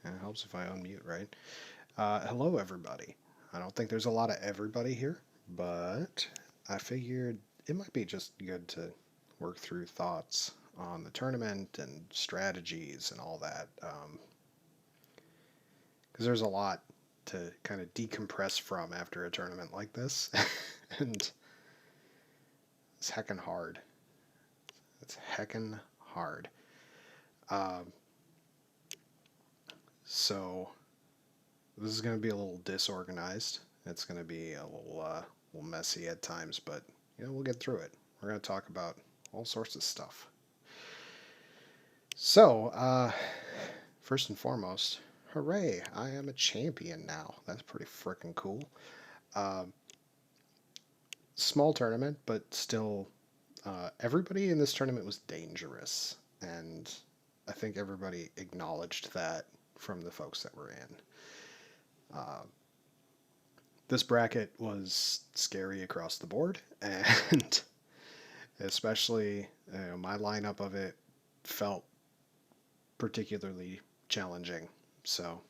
It helps if I unmute, right? Hello, everybody. I don't think there's a lot of everybody here, but I figured it might be just good to work through thoughts on the tournament and strategies and all that. Because there's a lot to kind of decompress from after a tournament like this. And it's heckin' hard. It's heckin' hard. Um, so this is going to be a little disorganized. It's going to be little messy at times, but we'll get through it. We're going to talk about all sorts of stuff. So, first and foremost, hooray! I am a champion now. That's pretty freaking cool. Uh, Small tournament, but still, everybody in this tournament was dangerous, and I think everybody acknowledged that from the folks that were in. Uh, this bracket was scary across the board, and especially my lineup of it felt particularly challenging. So,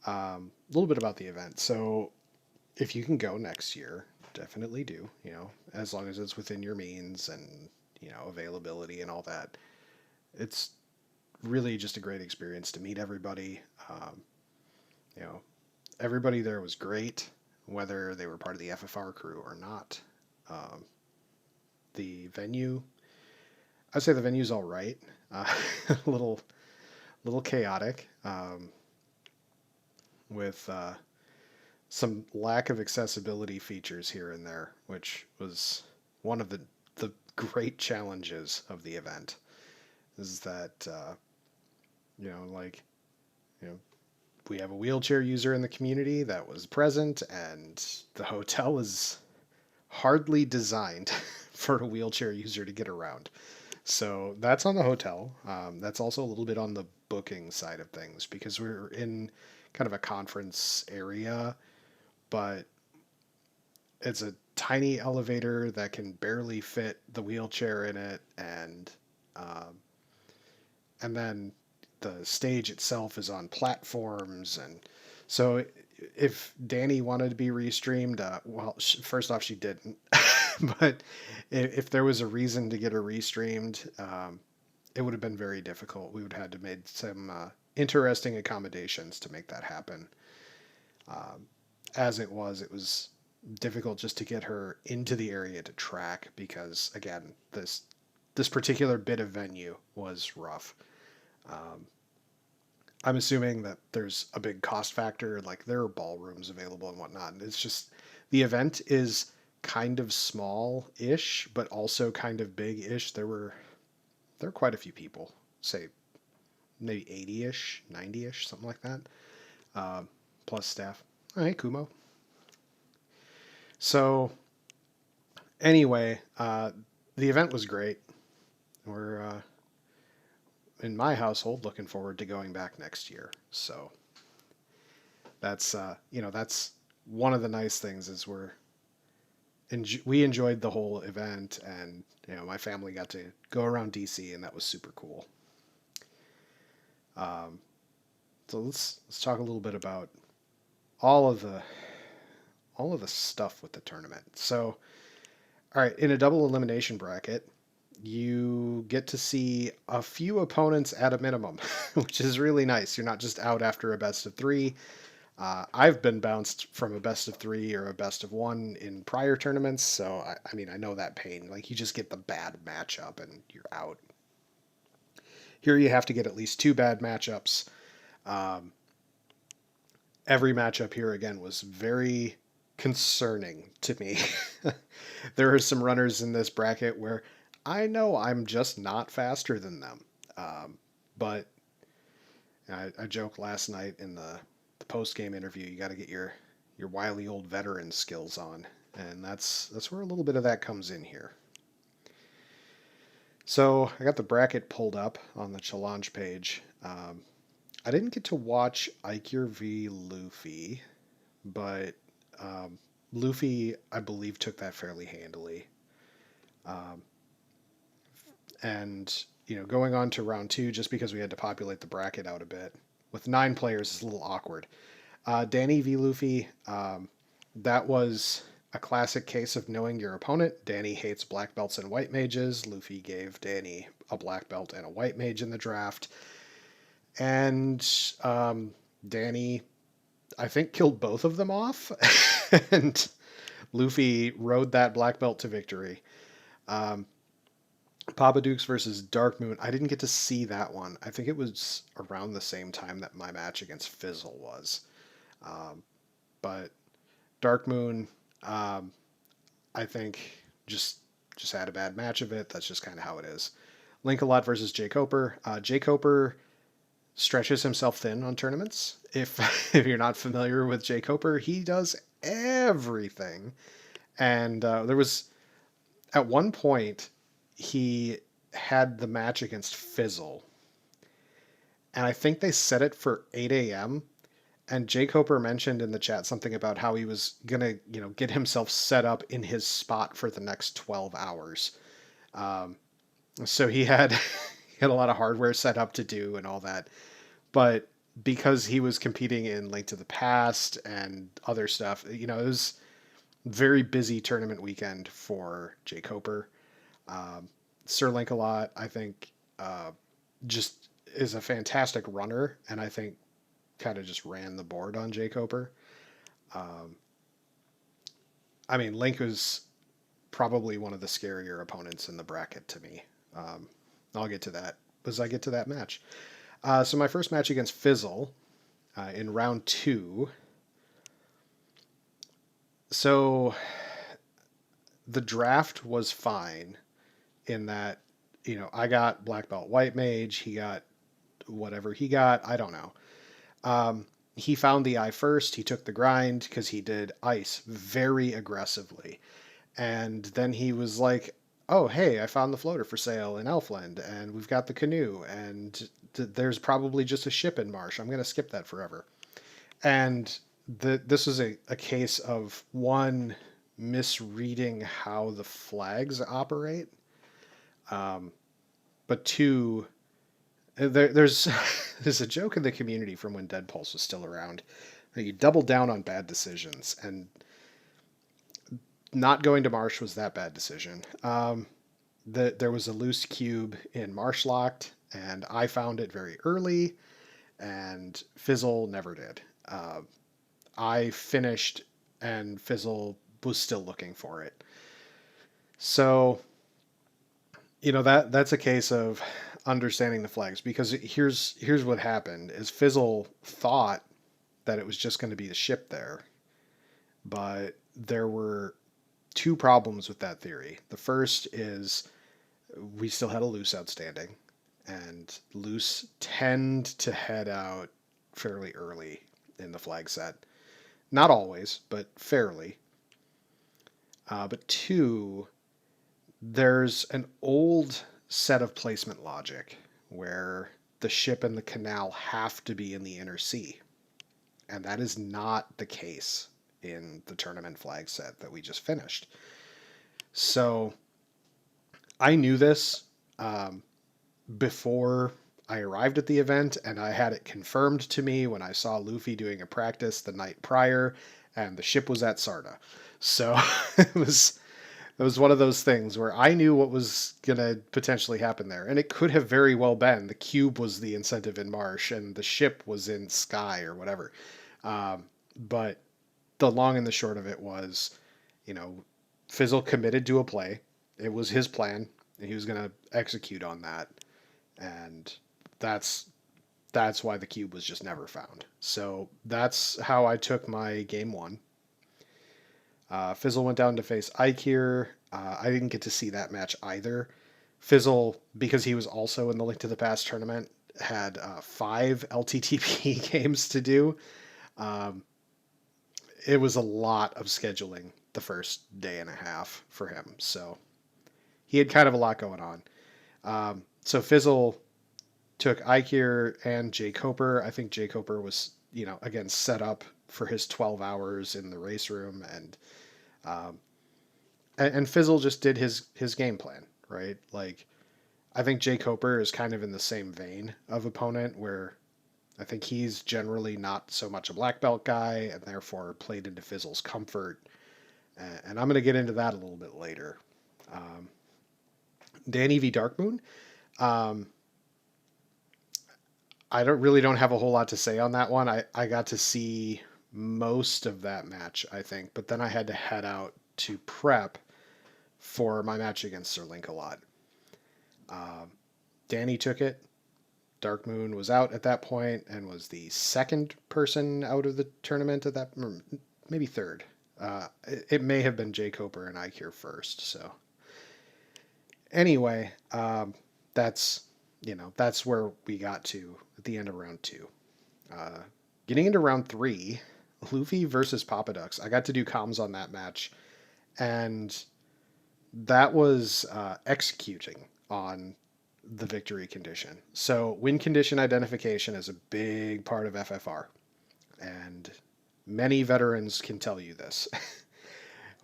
a little bit about the event. So, if you can go next year, definitely do. As long as it's within your means and availability and all that. It's really just a great experience to meet everybody. You know, everybody there was great, whether they were part of the FFR crew or not. Um, the venue, I'd say the venue's all right. A little chaotic, with some lack of accessibility features here and there, which was one of the great challenges of the event. Is that like you know we have a wheelchair user in the community that was present, and the hotel is hardly designed for a wheelchair user to get around. So that's on the hotel. That's also a little bit on the booking side of things because we're in kind of a conference area, but it's a tiny elevator that can barely fit the wheelchair in it, um, and then the stage itself is on platforms, and so if Danny wanted to be restreamed, well, first off, she didn't. But if there was a reason to get her restreamed, it would have been very difficult. We would have had to make some interesting accommodations to make that happen. Um, as it was difficult just to get her into the area to track because, again, this particular bit of venue was rough. Um, I'm assuming that there's a big cost factor, like there are ballrooms available and whatnot. And it's just the event is kind of small-ish, but also kind of big-ish. There were quite a few people, say maybe 80-ish, 90-ish, something like that, plus staff. All right, Kumo. So anyway, the event was great. We're in my household looking forward to going back next year. So that's one of the nice things is we enjoyed the whole event, and my family got to go around DC, and that was super cool. Um, so let's talk a little bit about all of the all of the stuff with the tournament. So, all right, in a double elimination bracket, you get to see a few opponents at a minimum, which is really nice. You're not just out after a best of three. I've been bounced from a best of three or a best of one in prior tournaments, so I mean, I know that pain. Like, you just get the bad matchup and you're out. Here, you have to get at least two bad matchups. Um, every matchup here, again, was very concerning to me. There are some runners in this bracket where I know I'm just not faster than them. But I joked last night in the post game interview, you got to get your wily old veteran skills on, and that's where a little bit of that comes in here. So I got the bracket pulled up on the challenge page. I didn't get to watch Ikir v Luffy, but Luffy, I believe, took that fairly handily. Um, and going on to round two, just because we had to populate the bracket out a bit, with 9 players is a little awkward. Danny v. Luffy, that was a classic case of knowing your opponent. Danny hates black belts and white mages. Luffy gave Danny a black belt and a white mage in the draft. And Danny, I think, killed both of them off. And Luffy rode that black belt to victory. Um, Papa Dukes versus Dark Moon. I didn't get to see that one. I think it was around the same time that my match against Fizzle was. But Dark Moon, um, I think just had a bad match of it. That's just kind of how it is. Link a lot versus Jay Coper. Jay Coper stretches himself thin on tournaments. If if you're not familiar with Jay Coper, he does everything. And there was at one point he had the match against Fizzle, and I think they set it for 8 a.m. And Jay Coper mentioned in the chat something about how he was gonna, get himself set up in his spot for the next 12 hours. Um, so he had he had a lot of hardware set up to do and all that, but because he was competing in Link to the Past and other stuff, it was very busy tournament weekend for Jay Coper. Sir Link a lot, I think, just is a fantastic runner, and I think kind of just ran the board on Jay Coper. Um, I mean, Link was probably one of the scarier opponents in the bracket to me. I'll get to that as I get to that match. So my first match against Fizzle in round 2. So the draft was fine in that, I got black belt white mage. He got whatever he got. I don't know. He found the eye first. He took the grind because he did ice very aggressively. And then he was like, oh, hey, I found the floater for sale in Elfland, and we've got the canoe, and there's probably just a ship in Marsh. I'm going to skip that forever. And this was a case of, one, misreading how the flags operate, but two, there's there's a joke in the community from when Dead Pulse was still around that you double down on bad decisions, and not going to Marsh was that bad decision. There was a loose cube in Marsh Locked, and I found it very early, and Fizzle never did. I finished, and Fizzle was still looking for it. So, that's a case of understanding the flags, because here's what happened is Fizzle thought that it was just going to be the ship there, but there were 2 problems with that theory. The first is we still had a loose outstanding, and loose tend to head out fairly early in the flag set. Not always, but fairly. But 2, there's an old set of placement logic where the ship and the canal have to be in the inner sea. And that is not the case in the tournament flag set that we just finished. So I knew this before I arrived at the event, and I had it confirmed to me when I saw Luffy doing a practice the night prior, and the ship was at Sarda. So it was one of those things where I knew what was going to potentially happen there. And it could have very well been the cube was the incentive in Marsh and the ship was in Sky or whatever. But the long and the short of it was, Fizzle committed to a play. It was his plan, and he was going to execute on that. And that's why the cube was just never found. So that's how I took my game 1. Fizzle went down to face Ike here. I didn't get to see that match either. Fizzle, because he was also in the Link to the Past tournament, had 5 LTTP games to do. It was a lot of scheduling the first day and a half for him. So he had kind of a lot going on. So Fizzle took Ike here and Jay Coper. I think Jay Coper was, again, set up for his 12 hours in the race room, and Fizzle just did his game plan, right? Like, I think Jay Coper is kind of in the same vein of opponent where I think he's generally not so much a black belt guy and therefore played into Fizzle's comfort. And I'm going to get into that a little bit later. Um, Danny v. Darkmoon. Um, I don't have a whole lot to say on that one. I got to see most of that match, I think, but then I had to head out to prep for my match against Sir Link a lot. Danny took it. Dark Moon was out at that point and was the second person out of the tournament at that, maybe third. It may have been Jay Coper and Ike here first. So anyway, that's that's where we got to at the end of round two. Uh, Getting into round three, Luffy versus Papa Ducks. I got to do comms on that match, and that was executing on the victory condition. So win condition identification is a big part of FFR, and many veterans can tell you this.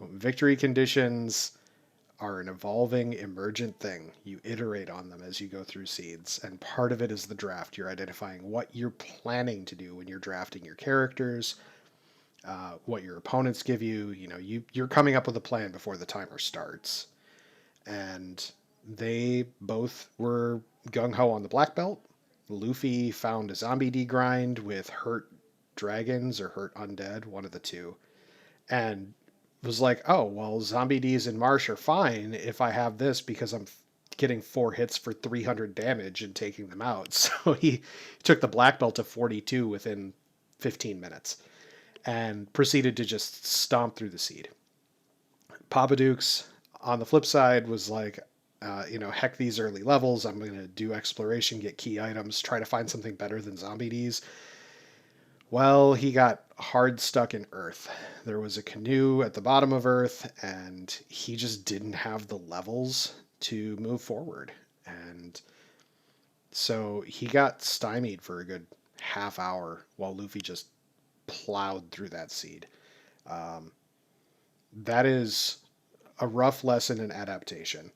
Victory conditions are an evolving, emergent thing. You iterate on them as you go through seeds, and part of it is the draft. You're identifying what you're planning to do when you're drafting your characters, what your opponents give you. You're coming up with a plan before the timer starts. And they both were gung ho on the black belt. Luffy found a zombie D grind with hurt dragons or hurt undead, one of the two, and was like, oh, well, zombie Ds in Marsh are fine if I have this because I'm getting 4 hits for 300 damage and taking them out. So he took the black belt to 42 within 15 minutes and proceeded to just stomp through the seed. Papa Dukes, on the flip side, was like, heck these early levels. I'm going to do exploration, get key items, try to find something better than zombie Ds. Well, he got hard stuck in Earth. There was a canoe at the bottom of Earth, and he just didn't have the levels to move forward. And so he got stymied for a good half hour while Luffy just plowed through that seed. Um, that is a rough lesson in adaptation.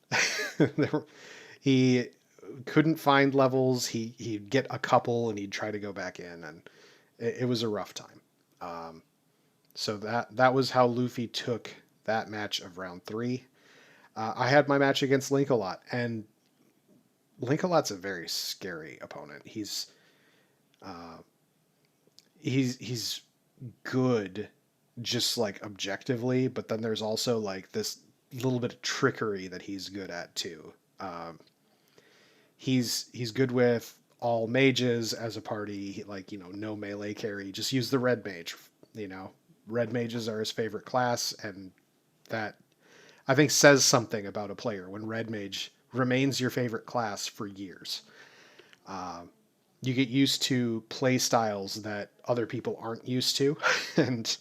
He couldn't find levels. He'd get a couple and he'd try to go back in, and it was a rough time. So that was how Luffy took that match of round three. I had my match against Link-A-Lot, and Link-A-Lot's a very scary opponent. Uh, he's good, just like objectively, but then there's also like this little bit of trickery that he's good at too. He's good with all mages as a party, like no melee carry. Just use the red mage. Red mages are his favorite class, and that I think says something about a player when red mage remains your favorite class for years. You get used to play styles that other people aren't used to, and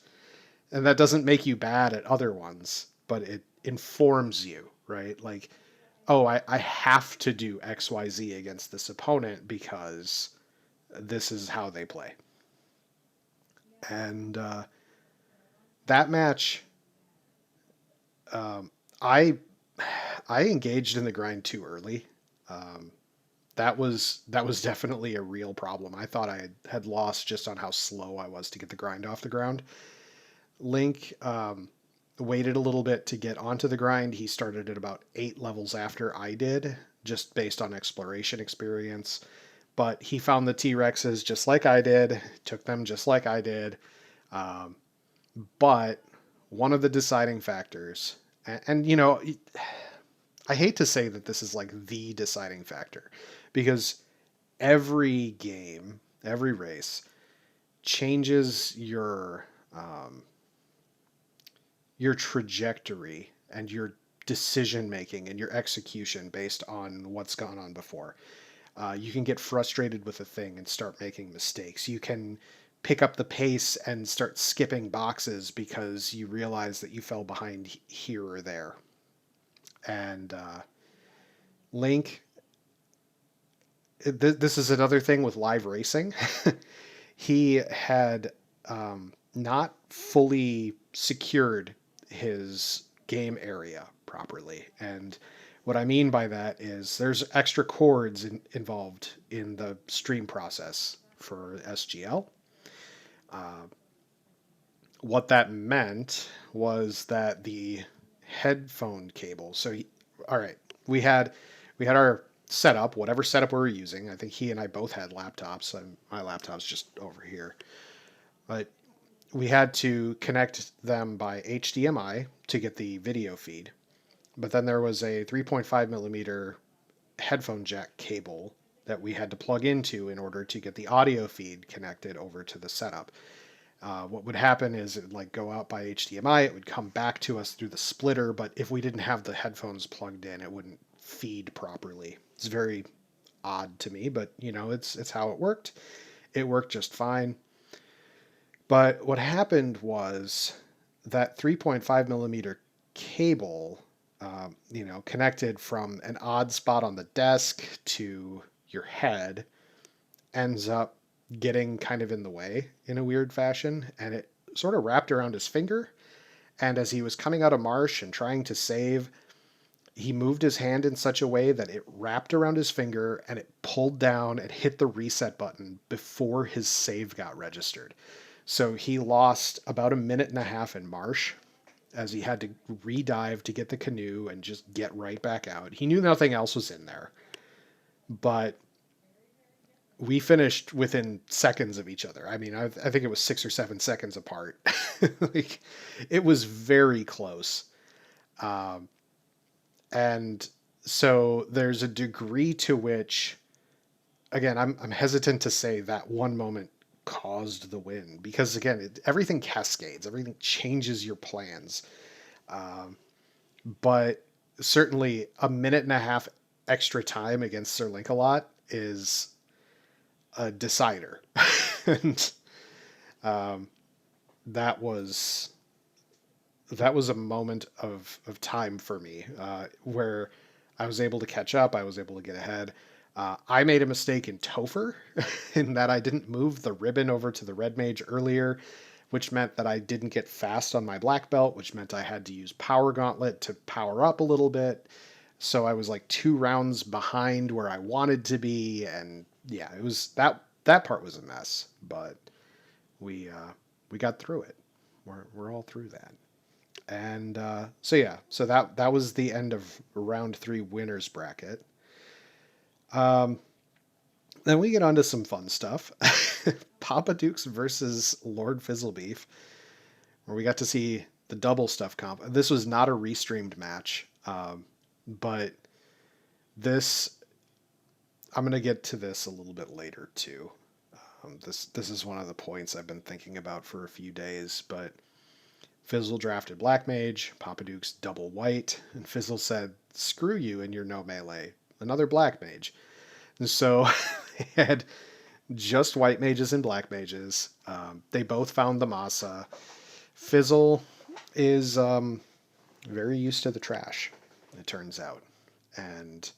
that doesn't make you bad at other ones, but it informs you, right? Like, oh, I have to do XYZ against this opponent because this is how they play. And that match, um, I I engaged in the grind too early. Um, that was definitely a real problem. I thought I had lost just on how slow I was to get the grind off the ground. Link waited a little bit to get onto the grind. He started at about 8 levels after I did, just based on exploration experience. But he found the T-Rexes just like I did, took them just like I did. Um, but one of the deciding factors, and I hate to say that this is like the deciding factor, because every game, every race changes your trajectory and your decision making and your execution based on what's gone on before. You can get frustrated with a thing and start making mistakes. You can pick up the pace and start skipping boxes because you realize that you fell behind here or there. And Link, this is another thing with live racing. He had not fully secured his game area properly. And what I mean by that is there's extra chords involved in the stream process for SGL. What that meant was that the headphone cable. All right, we had our setup, whatever setup we were using. I think he and I both had laptops. My laptop's just over here, but we had to connect them by HDMI to get the video feed. But then there was a 3.5 millimeter headphone jack cable that we had to plug into in order to get the audio feed connected over to the setup. What would happen is it would like go out by HDMI, it would come back to us through the splitter, but if we didn't have the headphones plugged in, it wouldn't feed properly. It's very odd to me, but it's how it worked. It worked just fine. But what happened was that 3.5 millimeter cable, connected from an odd spot on the desk to your head, ends up getting kind of in the way in a weird fashion, and it sort of wrapped around his finger. And as he was coming out of marsh and trying to save, he moved his hand in such a way that it wrapped around his finger and it pulled down and hit the reset button before his save got registered. So he lost about a minute and a half in marsh as he had to redive to get the canoe and just get right back out. He knew nothing else was in there, but we finished within seconds of each other. I mean, I think it was 6 or 7 seconds apart. Like, it was very close. And so there's a degree to which, again, I'm hesitant to say that one moment caused the win, because again, everything cascades, everything changes your plans. But certainly a minute and a half extra time against Sir Link-A-Lot is a decider. And that was a moment of time for me, where I was able to catch up. I was able to get ahead. I made a mistake in Topher in that I didn't move the ribbon over to the red mage earlier, which meant that I didn't get fast on my black belt, which meant I had to use power gauntlet to power up a little bit. So I was like 2 rounds behind where I wanted to be, and yeah, it was that part was a mess, but we got through it. We're all through that. And so that was the end of round 3 winners bracket. Then we get on to some fun stuff. Papa Dukes versus Lord Fizzlebeef, where we got to see the double stuff comp. This was not a restreamed match, but I'm going to get to this a little bit later too. This is one of the points I've been thinking about for a few days, but Fizzle drafted Black Mage, Papa Duke's double white, and Fizzle said, "Screw you and your no melee, another Black Mage." And so they had just white mages and black mages. They both found the Masa. Fizzle is very used to the trash, it turns out. And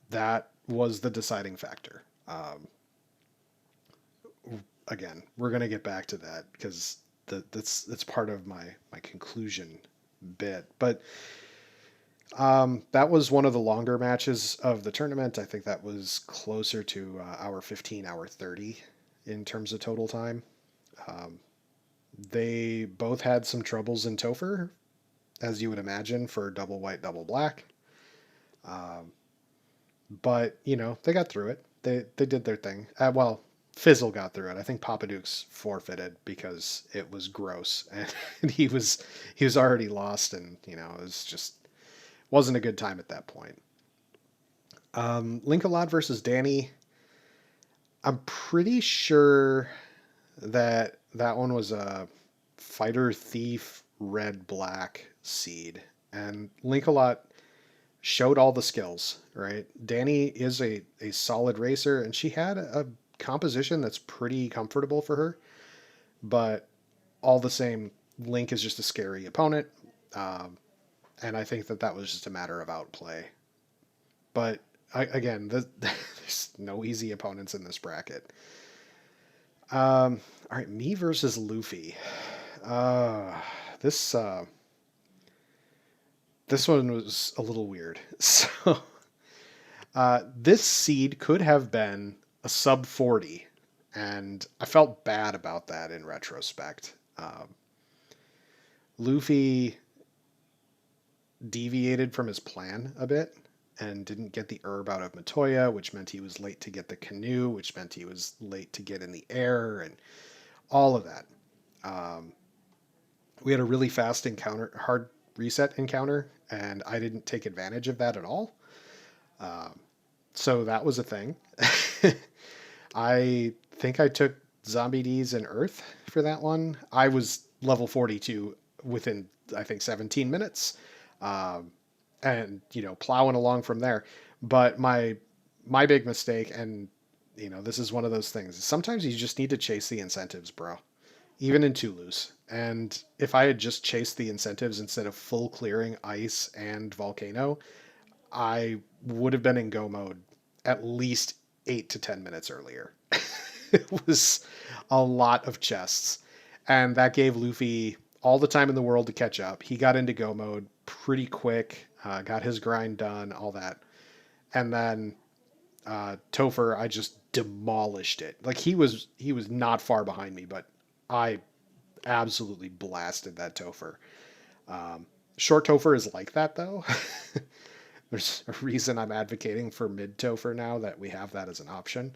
that was the deciding factor. Again, we're going to get back to that because that's part of my conclusion bit. But that was one of the longer matches of the tournament. I think that was closer to hour 15, hour 30 in terms of total time. They both had some troubles in Topher, as you would imagine, for double white, double black. But, they got through it. They did their thing. Fizzle got through it. I think Papa Duke's forfeited because it was gross. And he was already lost, and, it was just wasn't a good time at that point. Link-A-Lot versus Danny. I'm pretty sure that one was a fighter thief red black seed, and Link-A-Lot showed all the skills, right? Danny is a solid racer, and she had a composition that's pretty comfortable for her, but all the same, Link is just a scary opponent. And I think that was just a matter of outplay. But again, there's no easy opponents in this bracket. All right, me versus Luffy. This one was a little weird. So this seed could have been a sub 40 And I felt bad about that in retrospect. Luffy deviated from his plan a bit and didn't get the herb out of Matoya, which meant he was late to get the canoe, which meant he was late to get in the air, and all of that. Um, we had a really fast encounter, hard reset encounter, and I didn't take advantage of that at all. Um, so that was a thing. I think I took Zombie D's and Earth for that one. I was level 42 within, I think, 17 minutes. Um, and, plowing along from there. But my big mistake, and, this is one of those things, sometimes you just need to chase the incentives, bro. Even in Toulouse. And if I had just chased the incentives instead of full clearing ice and volcano, I would have been in go mode at least 8 to 10 minutes earlier. It was a lot of chests. And that gave Luffy all the time in the world to catch up. He got into go mode pretty quick, got his grind done, all that. And then Topher, I just demolished it. Like he was not far behind me, but I absolutely blasted that Topher. Um, Short Topher is like that though. There's a reason I'm advocating for mid Topher now that we have that as an option.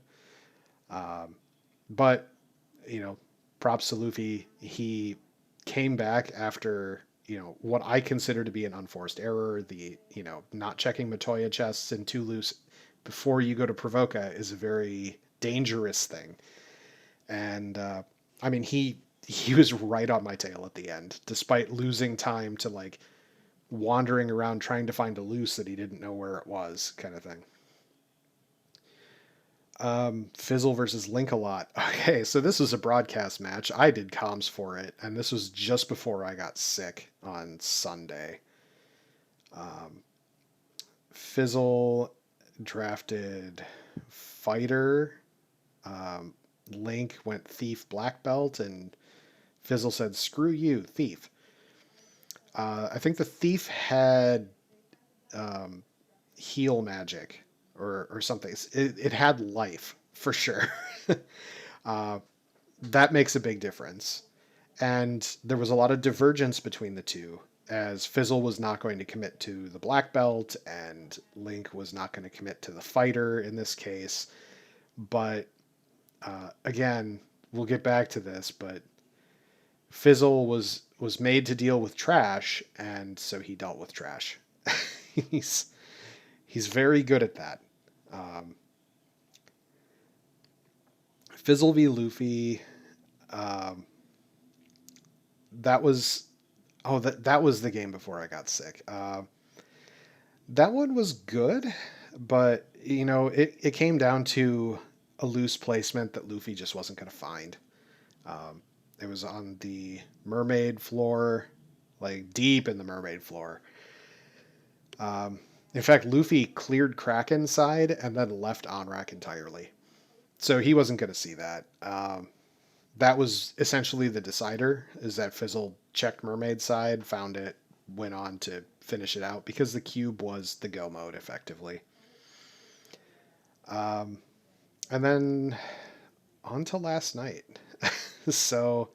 Um, but you know, props to Luffy. He came back after what I consider to be an unforced error. The not checking Matoya chests in Toulouse before you go to Provoca is a very dangerous thing. And I mean, he was right on my tail at the end, despite losing time to like wandering around trying to find a loose that he didn't know where it was, kind of thing. Fizzle versus Link a lot. Okay, so this was a broadcast match. I did comms for it, and this was just before I got sick on Sunday. Um, Fizzle drafted Fighter. Um, Link went Thief Black Belt, and Fizzle said, "Screw you, Thief." I think the Thief had um, heal magic or something. It had life for sure. uh, that makes a big difference. And there was a lot of divergence between the two, as Fizzle was not going to commit to the black belt, and Link was not going to commit to the fighter in this case. But again, we'll get back to this, but Fizzle was made to deal with trash, and so he dealt with trash. he's he's very good at that. Um, Fizzle v Luffy. Um, that was that was the game before I got sick. That one was good, but it came down to a loose placement that Luffy just wasn't going to find. Um, it was on the mermaid floor, like deep in the mermaid floor. Um, in fact, Luffy cleared Kraken's side and then left Onrak entirely. So he wasn't going to see that. That was essentially the decider, is that Fizzle checked Mermaid's side, found it, went on to finish it out because the cube was the go mode effectively. Um, and then on to last night. So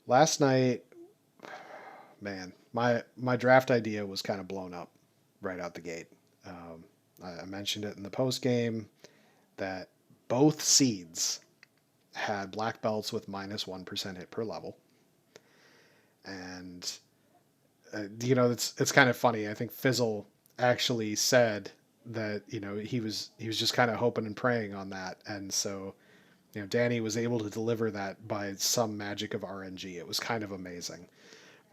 last night, man, my draft idea was kind of blown up right out the gate. I mentioned it in the post game that both seeds had black belts with -1% hit per level, and it's kind of funny. I think Fizzle actually said that he was just kind of hoping and praying on that, and so Danny was able to deliver that by some magic of RNG. It was kind of amazing.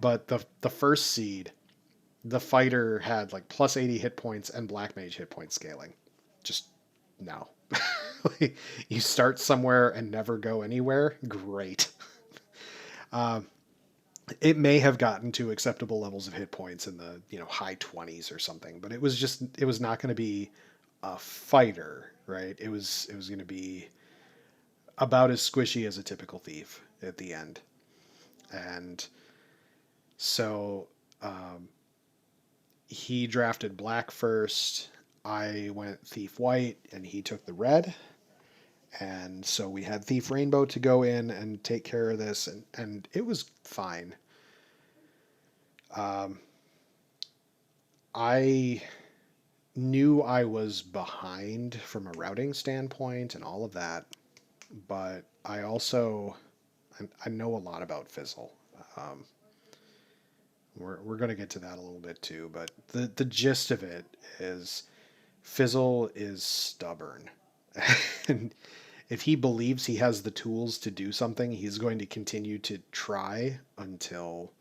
But the first seed, the fighter had like plus 80 hit points and black mage hit point scaling. Just no. You start somewhere and never go anywhere. Great. Um, it may have gotten to acceptable levels of hit points in the high 20s or something, but it was not going to be a fighter, right? It was going to be about as squishy as a typical thief at the end. And so he drafted black first. I went thief white, and he took the red. And so we had Thief Rainbow to go in and take care of this, and it was fine. Um, I knew I was behind from a routing standpoint and all of that, but I know a lot about Fizzle. Um, we're going to get to that a little bit too, but the gist of it is Fizzle is stubborn. And if he believes he has the tools to do something, he's going to continue to try until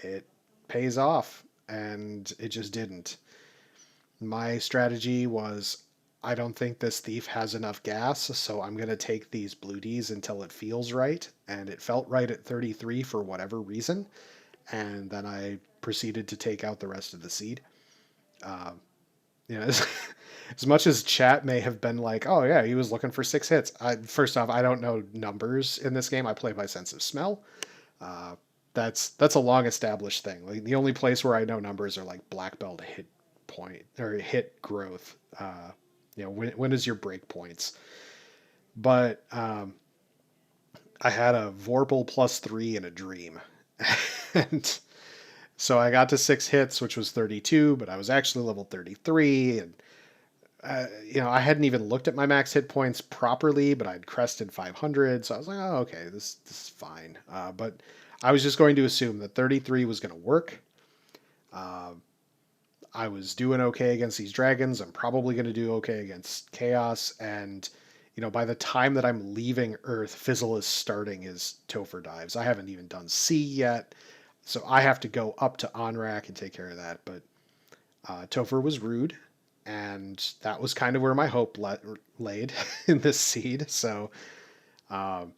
it pays off. And it just didn't. My strategy was I don't think this thief has enough gas, so I'm going to take these blue Ds until it feels right. And it felt right at 33 for whatever reason. And then I proceeded to take out the rest of the seed. Uh, as much as chat may have been like, oh yeah, he was looking for 6 hits. First off, I don't know numbers in this game. I play by sense of smell. Uh, that's a long established thing. Like the only place where I know numbers are like black belt hit point or hit growth. When is your break points? But I had a Vorpal +3 and a Dream, and so I got to 6 hits, which was 32, but I was actually level 33, and I hadn't even looked at my max hit points properly, but I'd crested 500, so I was like, oh, okay, this is fine. But I was just going to assume that 33 was going to work. Uh, I was doing okay against these dragons. I'm probably going to do okay against Chaos, and by the time that I'm leaving Earth, Fizzle is starting his Topher dives. I haven't even done C yet, so I have to go up to Onrak and take care of that. But Topher was rude, and that was kind of where my hope laid in this seed. Um,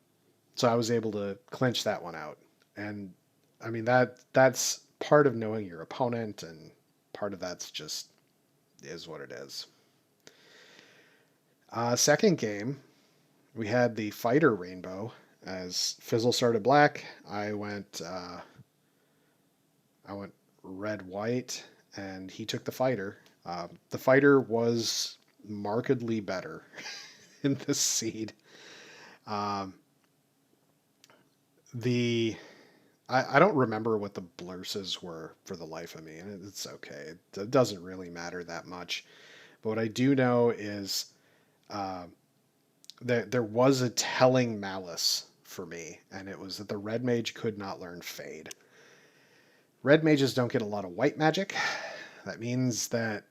so I was able to clinch that one out, and I mean that's part of knowing your opponent, and part of that's just is what it is. Second game, we had the fighter rainbow. As Fizzle started black, I went red white, and he took the fighter. The fighter was markedly better in this seed. Um, the I don't remember what the blurses were for the life of me, and it's okay. It doesn't really matter that much. But what I do know is uh, that there was a telling malice for me, and it was that the red mage could not learn Fade. Red mages don't get a lot of white magic. That means that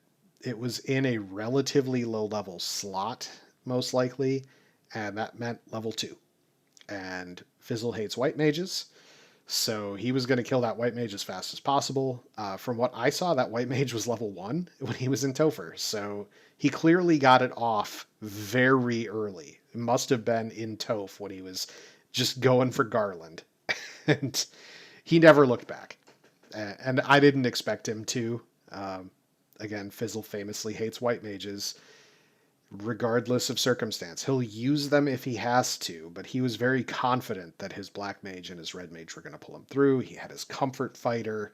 it was in a relatively low level slot, most likely, and that meant level 2. And Fizzle hates white mages, so he was going to kill that white mage as fast as possible. From what I saw, that white mage was level 1 when he was in Topher, so he clearly got it off very early. It must have been in Toph when he was just going for Garland. And he never looked back. And I didn't expect him to. Um, Again, Fizzle famously hates white mages, regardless of circumstance. He'll use them if he has to, but he was very confident that his black mage and his red mage were going to pull him through. He had his comfort fighter.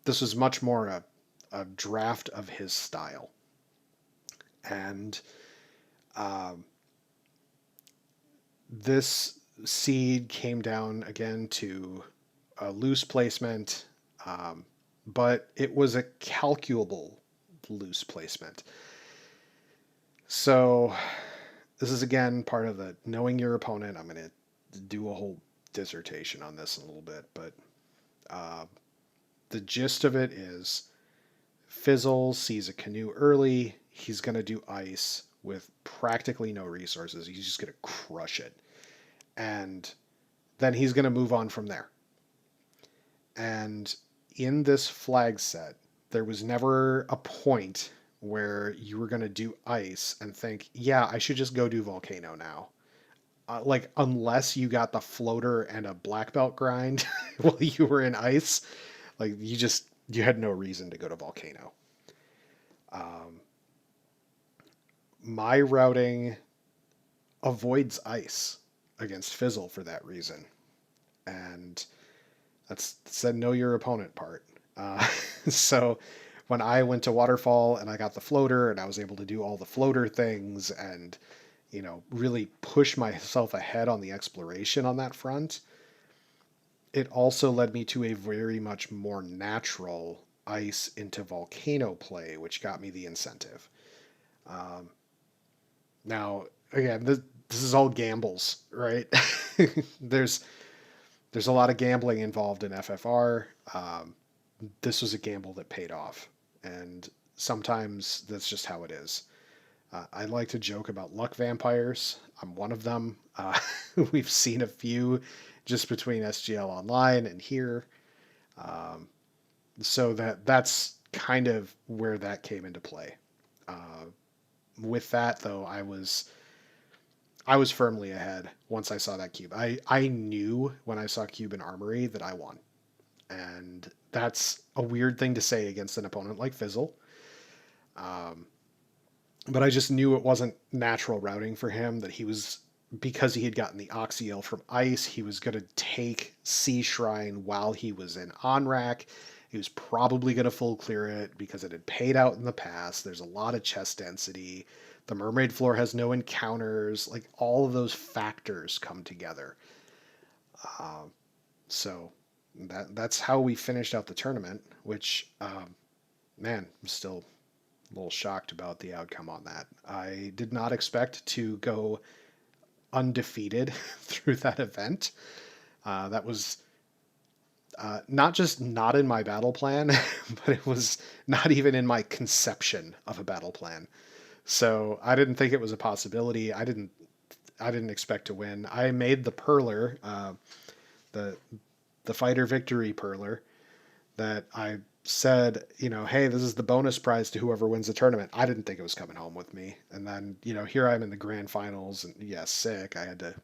This was much more a draft of his style. And um, this seed came down again to a loose placement, but it was a calculable loose placement. So this is again part of the knowing your opponent. I'm going to do a whole dissertation on this in a little bit, but uh, the gist of it is Fizzle sees a canoe early. He's going to do ice with practically no resources. He's just going to crush it. And then he's going to move on from there. And in this flag set, there was never a point where you were going to do ice and think, yeah, I should just go do volcano now. Unless you got the floater and a black belt grind while you were in ice, you had no reason to go to volcano. Um, my routing avoids ice against Fizzle for that reason. And that's the know your opponent part. So when I went to Waterfall and I got the floater and I was able to do all the floater things and really push myself ahead on the exploration on that front, it also led me to a very much more natural ice into volcano play, which got me the incentive. Um, Now, again, this is all gambles, right? there's there's a lot of gambling involved in FFR. This was a gamble that paid off, and sometimes that's just how it is. I like to joke about luck vampires. I'm one of them. We've seen a few just between SGL Online and here. Um, so that's kind of where that came into play. Uh, with that though, I was firmly ahead once I saw that cube. I knew when I saw cube in armory that I won, and that's a weird thing to say against an opponent like Fizzle. Um, but I just knew it wasn't natural routing for him. That he was, because he had gotten the Oxyel from Ice, he was going to take Sea Shrine while he was in Onrack. He was probably going to full clear it because it had paid out in the past. There's a lot of chest density. The Mermaid floor has no encounters. Like, all of those factors come together. Uh, so that's how we finished out the tournament, which, man, I'm still a little shocked about the outcome on that. I did not expect to go undefeated through that event. That was not just not in my battle plan, but it was not even in my conception of a battle plan. So I didn't think it was a possibility. I didn't expect to win. I made the perler, the the fighter victory perler, that I said, hey, this is the bonus prize to whoever wins the tournament. I didn't think it was coming home with me. And then, here I'm in the grand finals, and yes, sick. I had to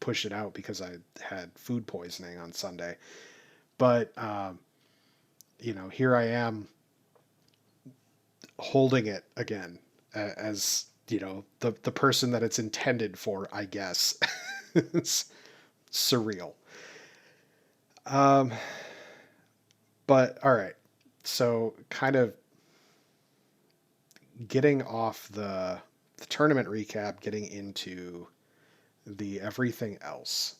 push it out because I had food poisoning on Sunday. But, here I am holding it again as, the person that it's intended for, I guess. It's surreal. Um, but all right. So kind of getting off the tournament recap, getting into the everything else.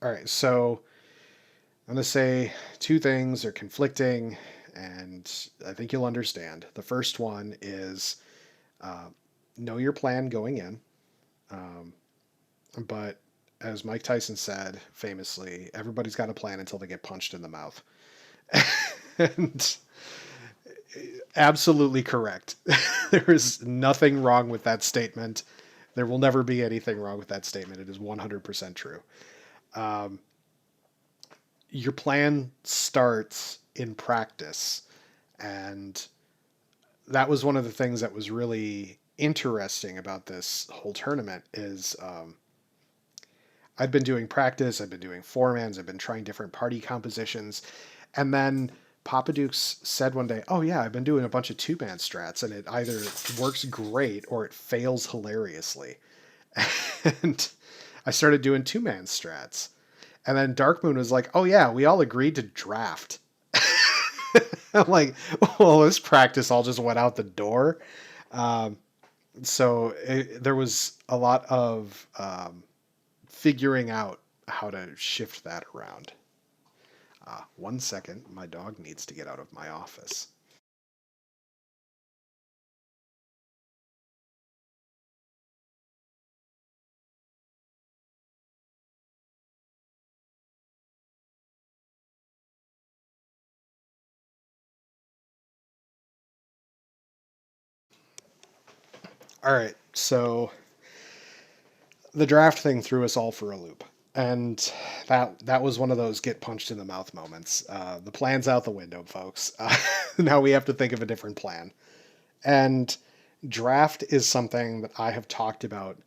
All right, so I'm going to say two things are conflicting, and I think you'll understand. The first one is uh, know your plan going in, um, but as Mike Tyson said famously, everybody's got a plan until they get punched in the mouth. And absolutely correct. There is nothing wrong with that statement. There will never be anything wrong with that statement. It is 100% true. Um, your plan starts in practice. And that was one of the things that was really interesting about this whole tournament is I'd been doing practice, I've been doing four-mans, I've been trying different party compositions. And then Papa Dukes said one day, "Oh yeah, I've been doing a bunch of two-man strats, and it either works great or it fails hilariously." And I started doing two-man strats. And then Dark Moon was like, "Oh yeah, we all agreed to draft." I'm like, well, this practice all just went out the door. Um, there was a lot of figuring out how to shift that around. 1 second, my dog needs to get out of my office. All right, so the draft thing threw us all for a loop, and that was one of those get punched in the mouth moments. The plan's out the window, folks. Now we have to think of a different plan. And draft is something that I have talked about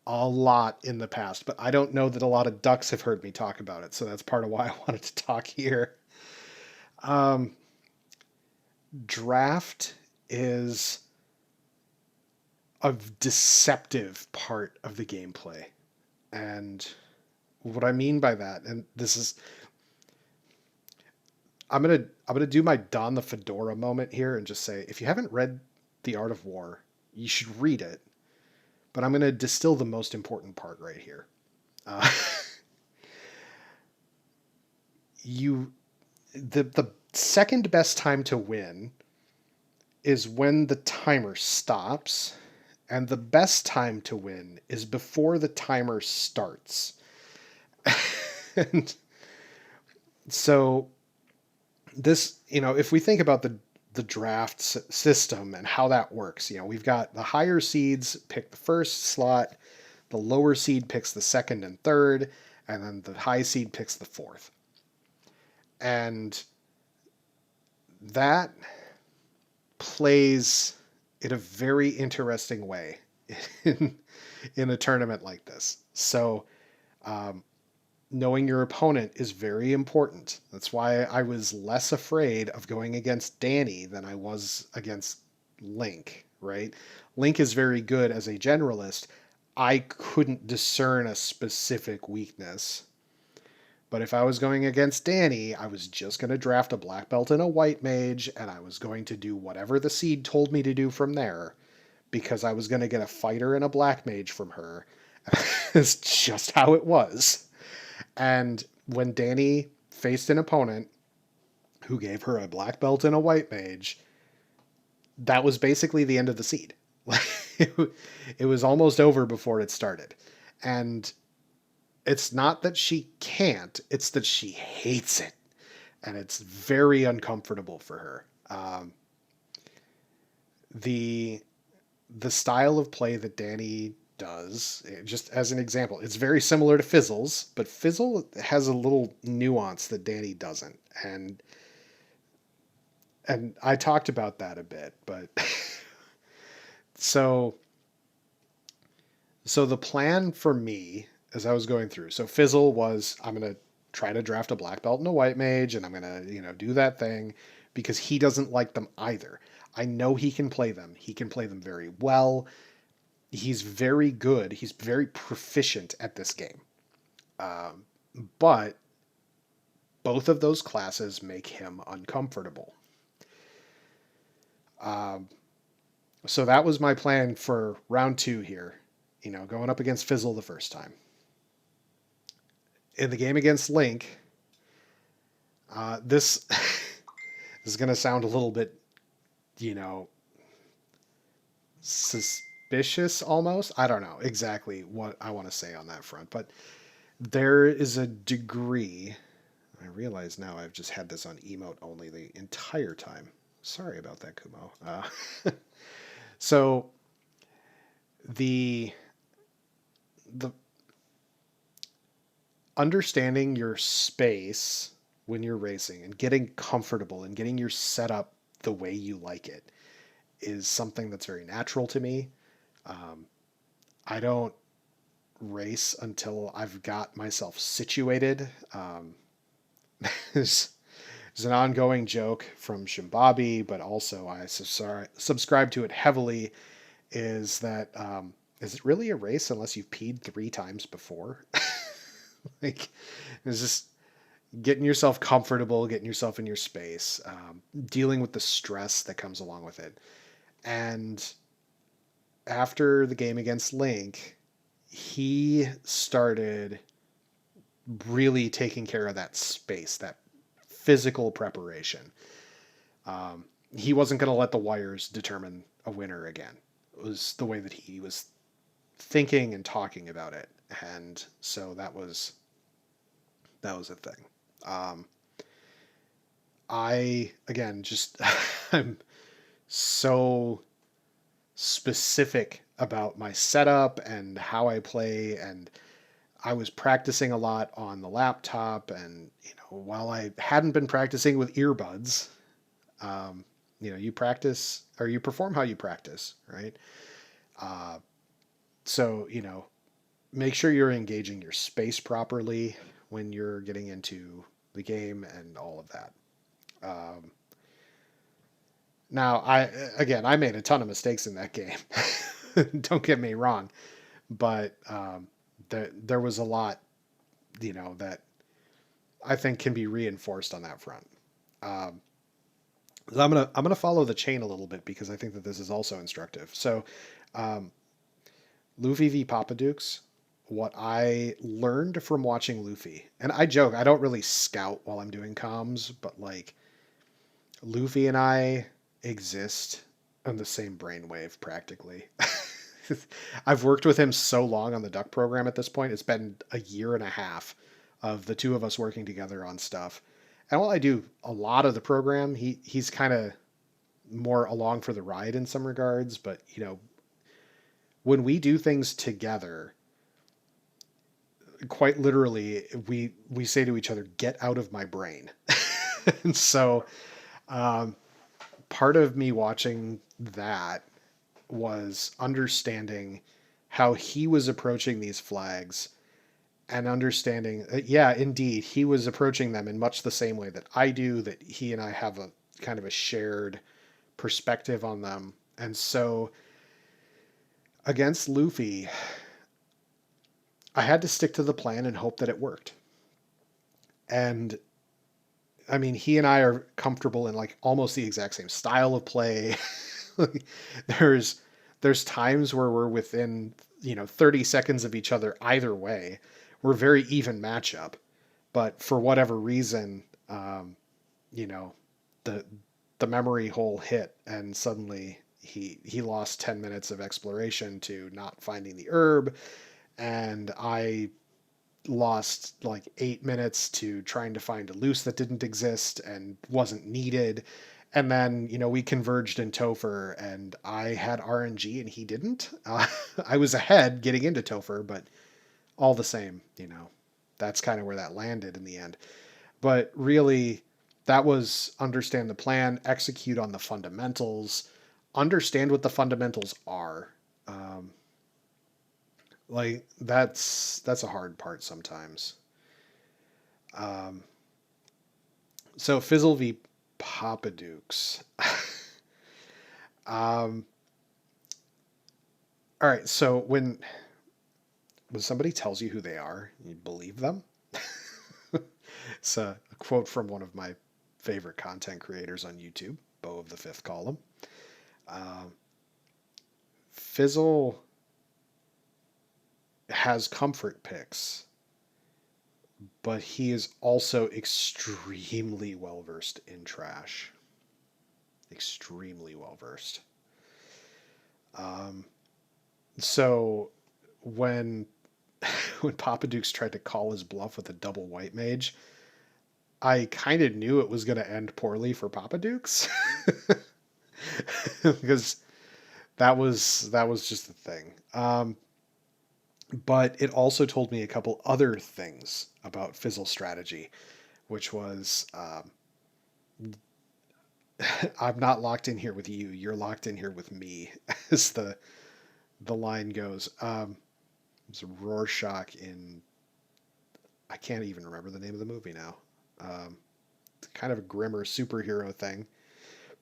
a lot in the past, but I don't know that a lot of ducks have heard me talk about it. So that's part of why I wanted to talk here. Um, Draft is a deceptive part of the gameplay. And what I mean by that, and this is, I'm gonna do my Don the Fedora moment here and just say, if you haven't read The Art of War, you should read it. but I'm going to distill the most important part right here. Uh, you the second best time to win is when the timer stops, and the best time to win is before the timer starts. And so this, if we think about the draft system and how that works, we've got the higher seeds pick the first slot, the lower seed picks the second and third, and then the high seed picks the fourth. And that plays in a very interesting way in, in a tournament like this. So, um, knowing your opponent is very important. That's why I was less afraid of going against Danny than I was against Link, right? Link is very good as a generalist. I couldn't discern a specific weakness. But if I was going against Danny, I was just going to draft a black belt and a white mage, and I was going to do whatever the seed told me to do from there, because I was going to get a fighter and a black mage from her. It's just how it was. And when Danny faced an opponent who gave her a black belt and a white mage, that was basically the end of the seed. It was almost over before it started. And it's not that she can't, it's that she hates it. And it's very uncomfortable for her. The the style of play that Danny does, just as an example, it's very similar to Fizzle's, but Fizzle has a little nuance that Danny doesn't. And I talked about that a bit, but so so the plan for me as I was going through, so Fizzle was, I'm gonna try to draft a black belt and a white mage, and I'm gonna, do that thing because he doesn't like them either. I know he can play them. He can play them very well. He's very good. He's very proficient at this game. Um, but both of those classes make him uncomfortable. Um, so that was my plan for round two here, going up against Fizzle the first time. In the game against Link, this is going to sound a little bit, you know, suspicious almost. I don't know exactly what I want to say on that front, but there is a degree. I realize now I've just had this on emote only the entire time. Sorry about that, Kumo. So the the understanding your space when you're racing and getting comfortable and getting your setup the way you like it is something that's very natural to me. Um, I don't race until I've got myself situated. There's, there's an ongoing joke from Shimbabi, but also I subscribe to it heavily. Is that is it really a race unless you've peed 3 times before? Like, it's just getting yourself comfortable, getting yourself in your space, dealing with the stress that comes along with it. And after the game against Link, he started really taking care of that space, that physical preparation. He wasn't going to let the wires determine a winner again. It was the way that he was thinking and talking about it. And so that was a thing. Um, I, again, just, I'm so specific about my setup and how I play. And I was practicing a lot on the laptop. And, while I hadn't been practicing with earbuds, um, you practice or you perform how you practice, right? Uh, so, make sure you're engaging your space properly when you're getting into the game and all of that. Um, Now, I made a ton of mistakes in that game. Don't get me wrong, but there was a lot, that I think can be reinforced on that front. Um, so I'm gonna follow the chain a little bit because I think that this is also instructive. So, um, Luffy v Papa Dukes, what I learned from watching Luffy, and I joke, I don't really scout while I'm doing comms, but like Luffy and I exist on the same brainwave practically. I've worked with him so long on the duck program at this point. It's been a year and a half of the two of us working together on stuff. And while I do a lot of the program, he's kind of more along for the ride in some regards. But when we do things together, quite literally, we say to each other, "Get out of my brain." And so, um, part of me watching that was understanding how he was approaching these flags and understanding, yeah, indeed, he was approaching them in much the same way that I do, that he and I have a kind of a shared perspective on them. And so against Luffy, I had to stick to the plan and hope that it worked. And I mean, he and I are comfortable in like almost the exact same style of play. there's there's times where we're within 30 seconds of each other either way. We're very even matchup, but for whatever reason, you know, the the memory hole hit, and suddenly he lost 10 minutes of exploration to not finding the herb, and I lost like 8 minutes to trying to find a loose that didn't exist and wasn't needed. And then, we converged in Topher, and I had RNG and he didn't. I was ahead getting into Topher, but all the same, that's kind of where that landed in the end. But really, that was understand the plan, execute on the fundamentals, understand what the fundamentals are. Um, like that's a hard part sometimes. Um, so Fizzle v Papa Dukes. um, all right. So when somebody tells you who they are, you believe them. It's a quote from one of my favorite content creators on YouTube, Bo of the Fifth Column. Um, Fizzle has comfort picks, but he is also extremely well versed in trash. Extremely well versed. Um, so when when Papa Dukes tried to call his bluff with a double white mage, I kind of knew it was going to end poorly for Papa Dukes because that was just the thing. But it also told me a couple other things about Fizzle strategy, which was I'm not locked in here with you. You're locked in here with me, as the line goes. It's Rorschach in, I can't even remember the name of the movie now. It's kind of a grimmer superhero thing,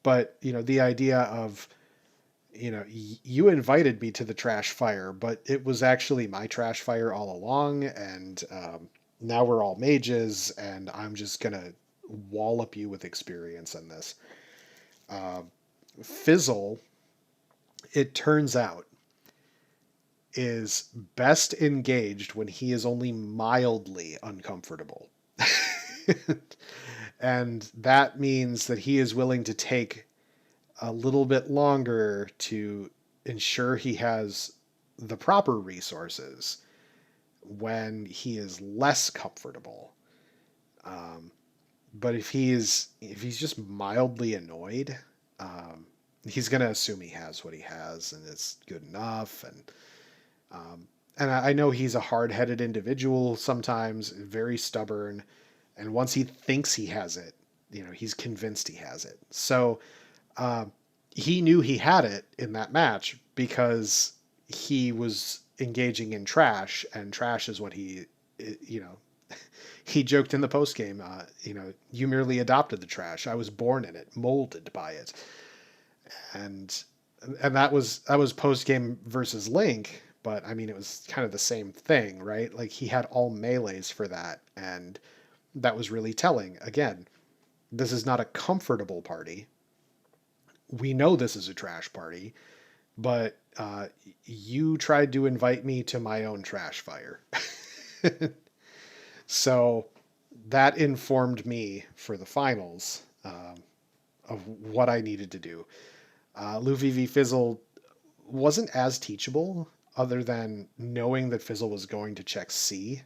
but the idea of you invited me to the trash fire, but it was actually my trash fire all along, and now we're all mages, and I'm just gonna wallop you with experience in this. Fizzle, it turns out, is best engaged when he is only mildly uncomfortable. And that means that he is willing to take a little bit longer to ensure he has the proper resources when he is less comfortable. Um, but if he's just mildly annoyed, um, he's gonna assume he has what he has and it's good enough. Um, and I know he's a hard-headed individual sometimes, very stubborn, and once he thinks he has it, he's convinced he has it. So um, he knew he had it in that match because he was engaging in trash, and trash is what you know, he joked in the post game, you merely adopted the trash. I was born in it, molded by it, and that was post game versus Link. But I mean, it was kind of the same thing, right? Like he had all melees for that, and that was really telling. Again, this is not a comfortable party. We know this is a trash party. but you tried to invite me to my own trash fire. So that informed me for the finals of what I needed to do. Luffy v Fizzle wasn't as teachable, other than knowing that Fizzle was going to check C,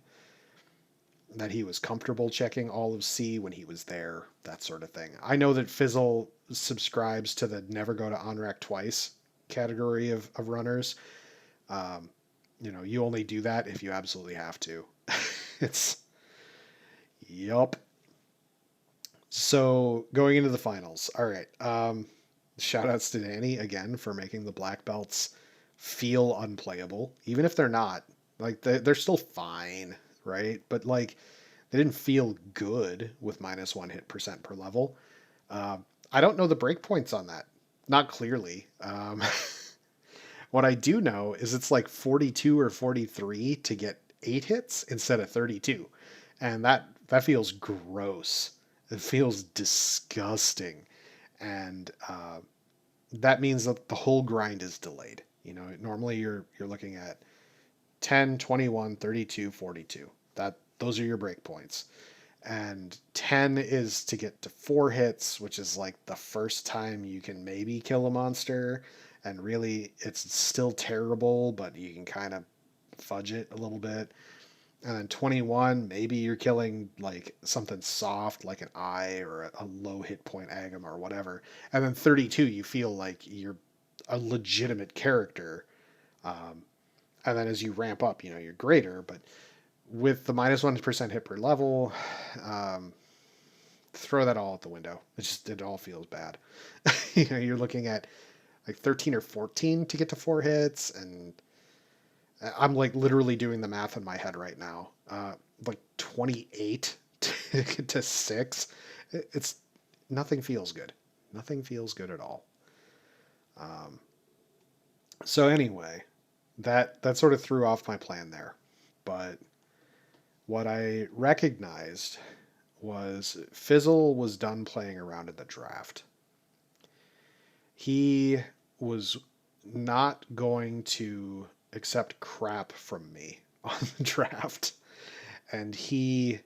that he was comfortable checking all of C when he was there, that sort of thing. I know that Fizzle subscribes to the never go to Onrack twice category of runners. Um, you only do that if you absolutely have to. It's, yup. So going into the finals. All right. Shout outs to Danny again for making the black belts feel unplayable, even if they're not. Like they're still fine, right? But like they didn't feel good with -1 hit percent per level. I don't know the breakpoints on that. Not clearly. What I do know is it's like 42 or 43 to get 8 hits instead of 32. And that feels gross. It feels disgusting. And that means that the whole grind is delayed. Normally you're looking at 10, 21, 32, 42. Those are your breakpoints. And 10 is to get to 4 hits, which is like the first time you can maybe kill a monster. And really, it's still terrible, but you can kind of fudge it a little bit. And then 21, maybe you're killing like something soft, like an eye or a low hit point Agam or whatever. And then 32, you feel like you're a legitimate character. Um, and then as you ramp up, you're greater. But with the -1% hit per level, um, throw that all out the window. It all feels bad. You're looking at like 13 or 14 to get to 4 hits, and I'm like literally doing the math in my head right now. Like 28 to get to 6. It's nothing feels good. Nothing feels good at all. Um, so anyway, that sort of threw off my plan there. But what I recognized was Fizzle was done playing around in the draft. He was not going to accept crap from me on the draft. And he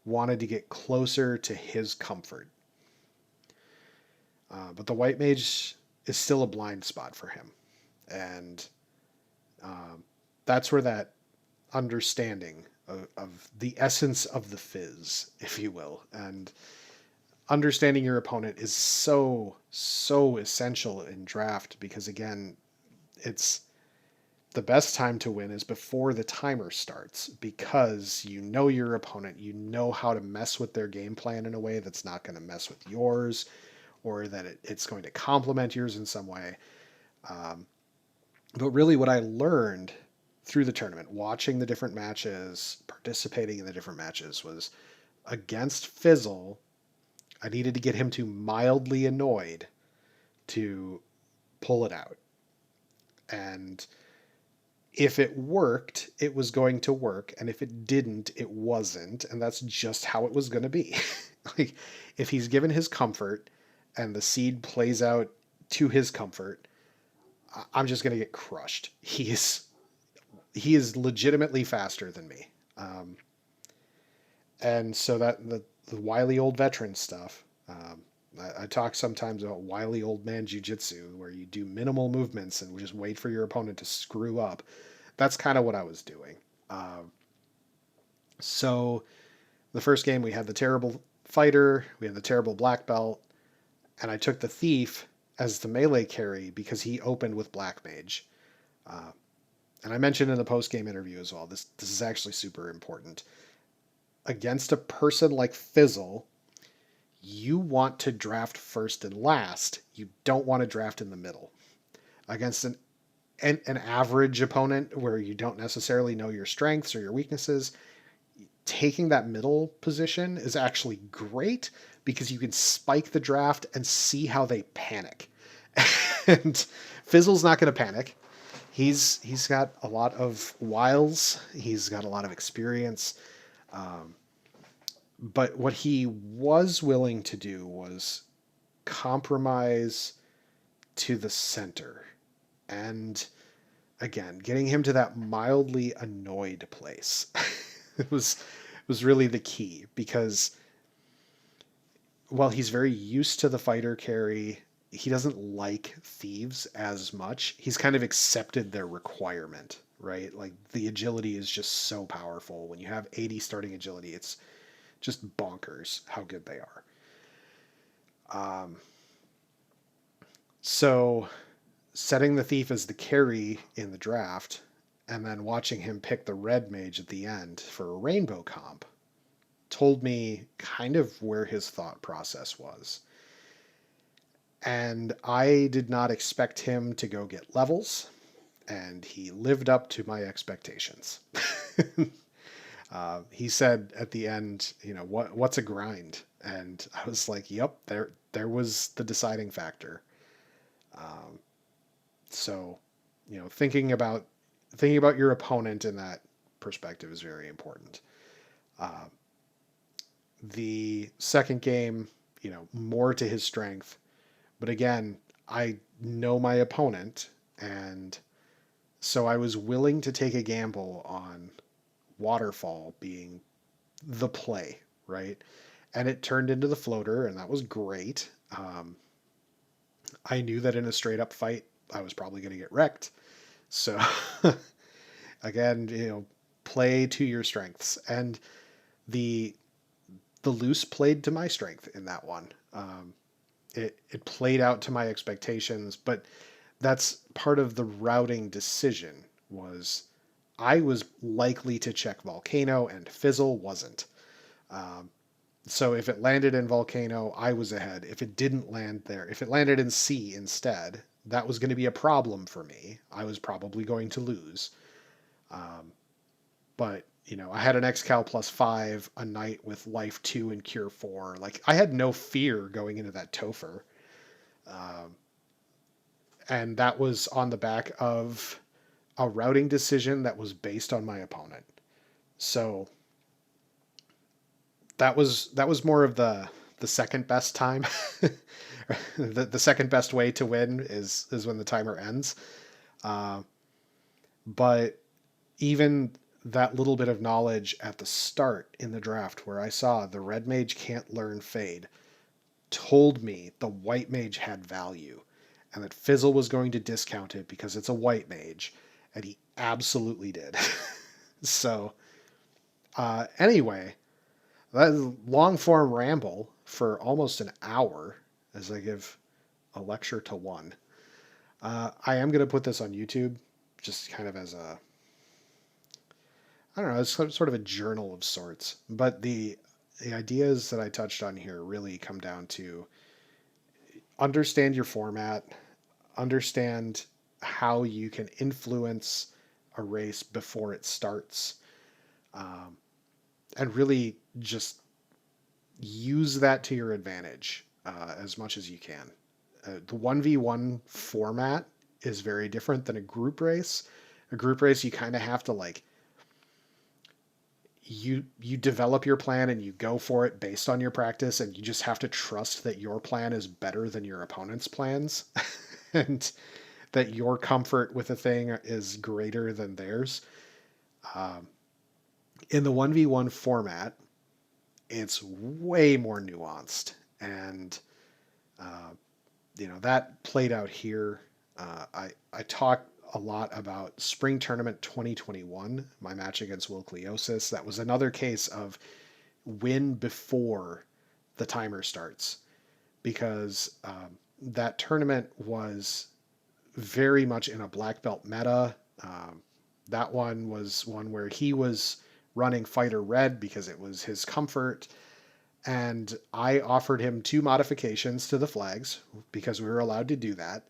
wanted to get closer to his comfort. But the White Mage is still a blind spot for him. And that's where that understanding of the essence of the fizz, if you will, and understanding your opponent is so essential in draft, because again, it's the best time to win is before the timer starts, because you know your opponent, you know how to mess with their game plan in a way that's not going to mess with yours, or that it's going to complement yours in some way. But really what I learned through the tournament, watching the different matches, participating in the different matches, was against Fizzle, I needed to get him to mildly annoyed to pull it out. And if it worked, it was going to work. And if it didn't, it wasn't. And that's just how it was going to be. Like, if he's given his comfort and the seed plays out to his comfort, I'm just going to get crushed. He is legitimately faster than me. And so that the wily old veteran stuff, I talk sometimes about wily old man jujitsu, where you do minimal movements and just wait for your opponent to screw up. That's kind of what I was doing. So the first game, we had the terrible fighter, we had the terrible black belt, and I took the thief as the melee carry because he opened with black mage. And I mentioned in the post game interview as well, this is actually super important. Against a person like Fizzle, you want to draft first and last. You don't want to draft in the middle. Against an average opponent where you don't necessarily know your strengths or your weaknesses, taking that middle position is actually great, because you can spike the draft and see how they panic. And Fizzle's not going to panic. He's got a lot of wiles. He's got a lot of experience. But what he was willing to do was compromise to the center. And again, getting him to that mildly annoyed place it was really the key, because while he's very used to the fighter carry, he doesn't like thieves as much. He's kind of accepted their requirement, right? Like the agility is just so powerful. When you have 80 starting agility, it's just bonkers how good they are. Um, so setting the thief as the carry in the draft and then watching him pick the red mage at the end for a rainbow comp told me kind of where his thought process was. And I did not expect him to go get levels, and he lived up to my expectations. He said at the end, what's a grind? And I was like, yep, there was the deciding factor. Um, so, thinking about your opponent in that perspective is very important. Uh, the second game, more to his strength. But again, I know my opponent, and so I was willing to take a gamble on Waterfall being the play, right? And it turned into the floater, and that was great. I knew that in a straight up fight, I was probably going to get wrecked. So, again, play to your strengths. And the the loose played to my strength in that one. It played out to my expectations, but that's part of the routing decision. Was I was likely to check Volcano and Fizzle wasn't. Um, so if it landed in Volcano, I was ahead. If it didn't land there, if it landed in C instead, that was going to be a problem for me. I was probably going to lose. Um, but I had an XCal +5, a knight with life 2 and cure 4. Like I had no fear going into that Topher. Um, and that was on the back of a routing decision that was based on my opponent. So that was more of the second best time. The second best way to win is when the timer ends. Uh, but even that little bit of knowledge at the start in the draft where I saw the red mage can't learn fade told me the white mage had value and that Fizzle was going to discount it because it's a white mage, and he absolutely did. So, anyway, that is a long form ramble for almost an hour as I give a lecture to one. I am going to put this on YouTube just kind of as a, I don't know, it's sort of a journal of sorts. But the ideas that I touched on here really come down to understand your format, understand how you can influence a race before it starts, um, and really just use that to your advantage as much as you can. The 1v1 format is very different than a group race. A group race, you kind of have to you develop your plan and you go for it based on your practice, and you just have to trust that your plan is better than your opponent's plans and that your comfort with a thing is greater than theirs. Um, in the 1v1 format, it's way more nuanced, and uh, that played out here. I talked a lot about Spring Tournament 2021, my match against Will Cleosis. That was another case of win before the timer starts, because that tournament was very much in a black belt meta. That one was one where he was running fighter red because it was his comfort, and I offered him 2 modifications to the flags because we were allowed to do that.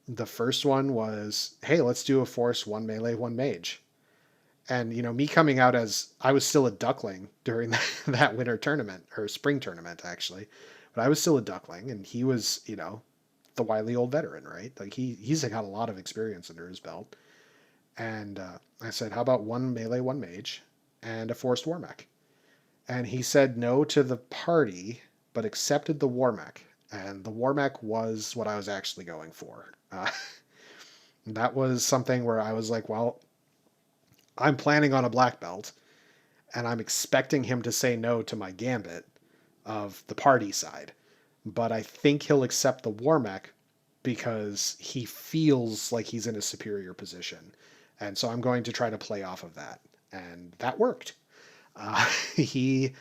The first one was, hey, let's do a force 1 melee, 1 mage. And, me coming out as I was still a duckling during that winter tournament, or spring tournament, actually. But I was still a duckling, and he was, the wily old veteran, right? Like he's got a lot of experience under his belt. And I said, how about 1 melee, 1 mage, and a forced war mech? And he said no to the party, but accepted the war mech. And the war mech was what I was actually going for. That was something where I was like, well, I'm planning on a black belt, and I'm expecting him to say no to my gambit of the party side. But I think he'll accept the war mech because he feels like he's in a superior position. And so I'm going to try to play off of that. And that worked. He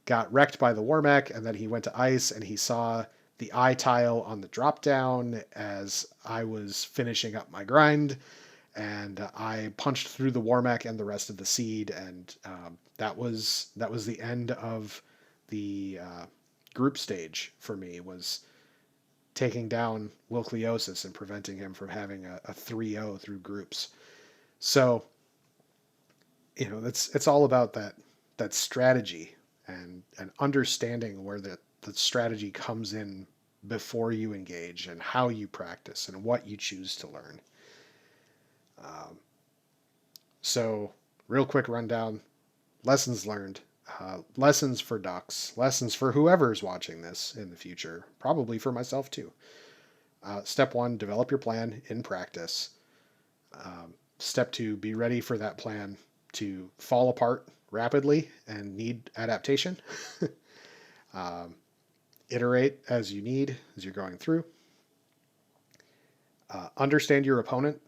got wrecked by the war mech, and then he went to ice and he saw the eye tile on the drop down as I was finishing up my grind. And I punched through the war mech and the rest of the seed, and that was the end of the group stage for me. Was taking down Wilkliosis and preventing him from having a 3-0 through groups. So, it's all about that strategy and understanding where the strategy comes in before you engage and how you practice and what you choose to learn. So, real quick rundown: lessons learned, lessons for ducks, lessons for whoever's watching this in the future, probably for myself too. Step one, develop your plan in practice. Step two, be ready for that plan to fall apart rapidly and need adaptation. Iterate as you need as you're going through. Understand your opponent.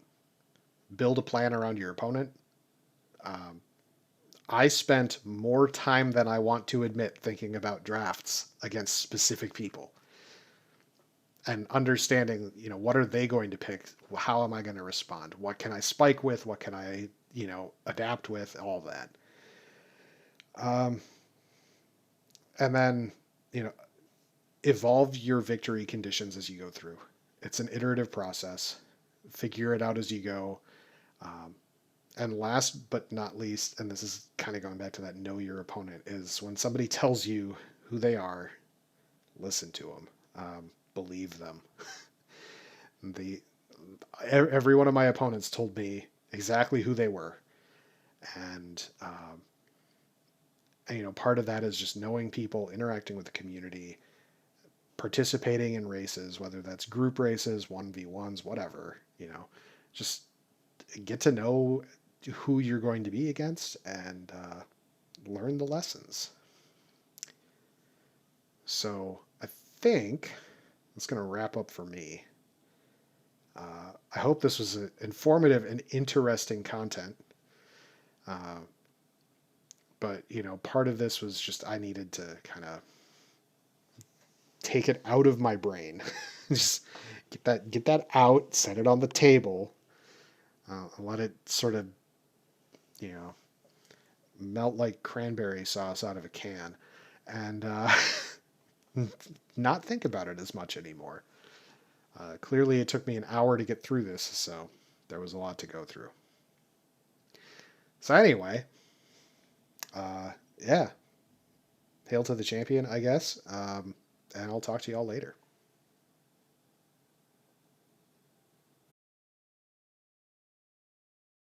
Build a plan around your opponent. I spent more time than I want to admit thinking about drafts against specific people and understanding, what are they going to pick? How am I going to respond? What can I spike with? What can I, adapt with? All that. Um, and then, evolve your victory conditions as you go through. It's an iterative process. Figure it out as you go. Um, and last but not least, and this is kind of going back to that know your opponent, is when somebody tells you who they are, listen to them, believe them. the Every one of my opponents told me exactly who they were, and part of that is just knowing people, interacting with the community, participating in races, whether that's group races, 1v1s, whatever. Just get to know who you're going to be against and learn the lessons. So I think that's going to wrap up for me. I hope this was informative and interesting content. But part of this was just I needed to kind of take it out of my brain, just get that out, set it on the table, let it sort of you know melt like cranberry sauce out of a can, and not think about it as much anymore. Clearly, it took me an hour to get through this, so there was a lot to go through. So anyway, yeah, hail to the champion, I guess, and I'll talk to y'all later.